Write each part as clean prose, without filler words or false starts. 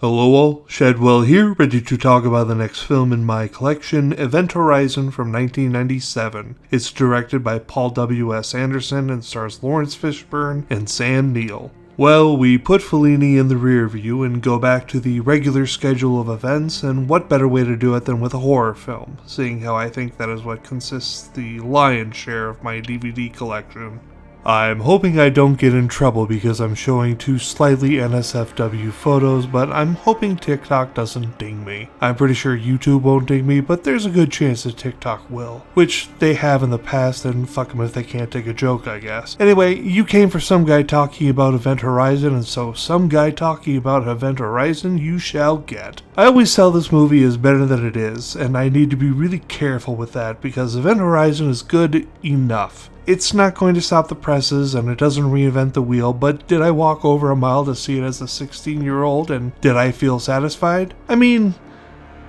Hello all, Shadwell here, ready to talk about the next film in my collection, Event Horizon from 1997. It's directed by Paul W.S. Anderson and stars Lawrence Fishburne and Sam Neill. Well, we put Fellini in the rear view and go back to the regular schedule of events, and what better way to do it than with a horror film, seeing how I think that is what consists the lion's share of my DVD collection. I'm hoping I don't get in trouble because I'm showing two slightly NSFW photos, but I'm hoping TikTok doesn't ding me. I'm pretty sure YouTube won't ding me, but there's a good chance that TikTok will. Which they have in the past, and fuck them if they can't take a joke, I guess. Anyway, you came for some guy talking about Event Horizon, and so some guy talking about Event Horizon you shall get. I always tell this movie is better than it is, and I need to be really careful with that because Event Horizon is good enough. It's not going to stop the presses, and it doesn't reinvent the wheel, but did I walk over a mile to see it as a 16-year-old, and did I feel satisfied? I mean,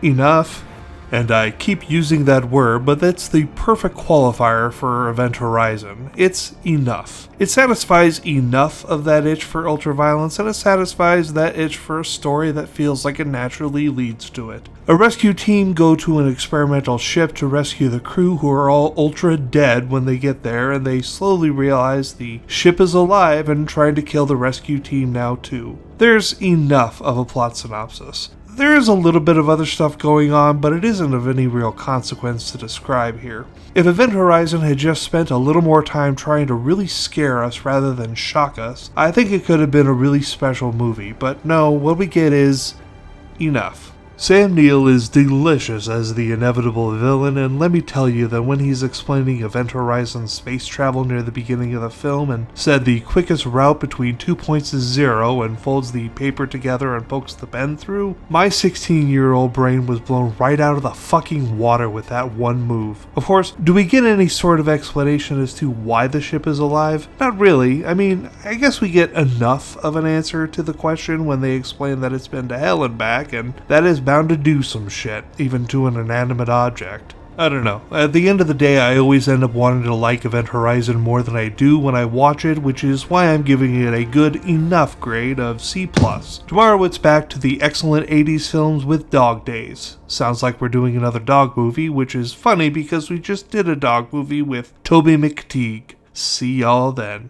enough. And I keep using that word, but that's the perfect qualifier for Event Horizon. It's enough. It satisfies enough of that itch for ultraviolence, and it satisfies that itch for a story that feels like it naturally leads to it. A rescue team go to an experimental ship to rescue the crew who are all ultra dead when they get there, and they slowly realize the ship is alive and trying to kill the rescue team now too. There's enough of a plot synopsis. There is a little bit of other stuff going on, but it isn't of any real consequence to describe here. If Event Horizon had just spent a little more time trying to really scare us rather than shock us, I think it could have been a really special movie, but no, what we get is enough. Sam Neill is delicious as the inevitable villain, and let me tell you that when he's explaining Event Horizon's space travel near the beginning of the film and said the quickest route between 2 points is 0 and folds the paper together and pokes the pen through, my 16-year-old brain was blown right out of the fucking water with that one move. Of course, do we get any sort of explanation as to why the ship is alive? Not really. I mean, I guess we get enough of an answer to the question when they explain that it's been to hell and back, and that is bound to do some shit, even to an inanimate object. I don't know. At the end of the day, I always end up wanting to like Event Horizon more than I do when I watch it, which is why I'm giving it a good enough grade of C+. Tomorrow it's back to the excellent 80s films with Dog Days. Sounds like we're doing another dog movie, which is funny because we just did a dog movie with Toby McTeague. See y'all then.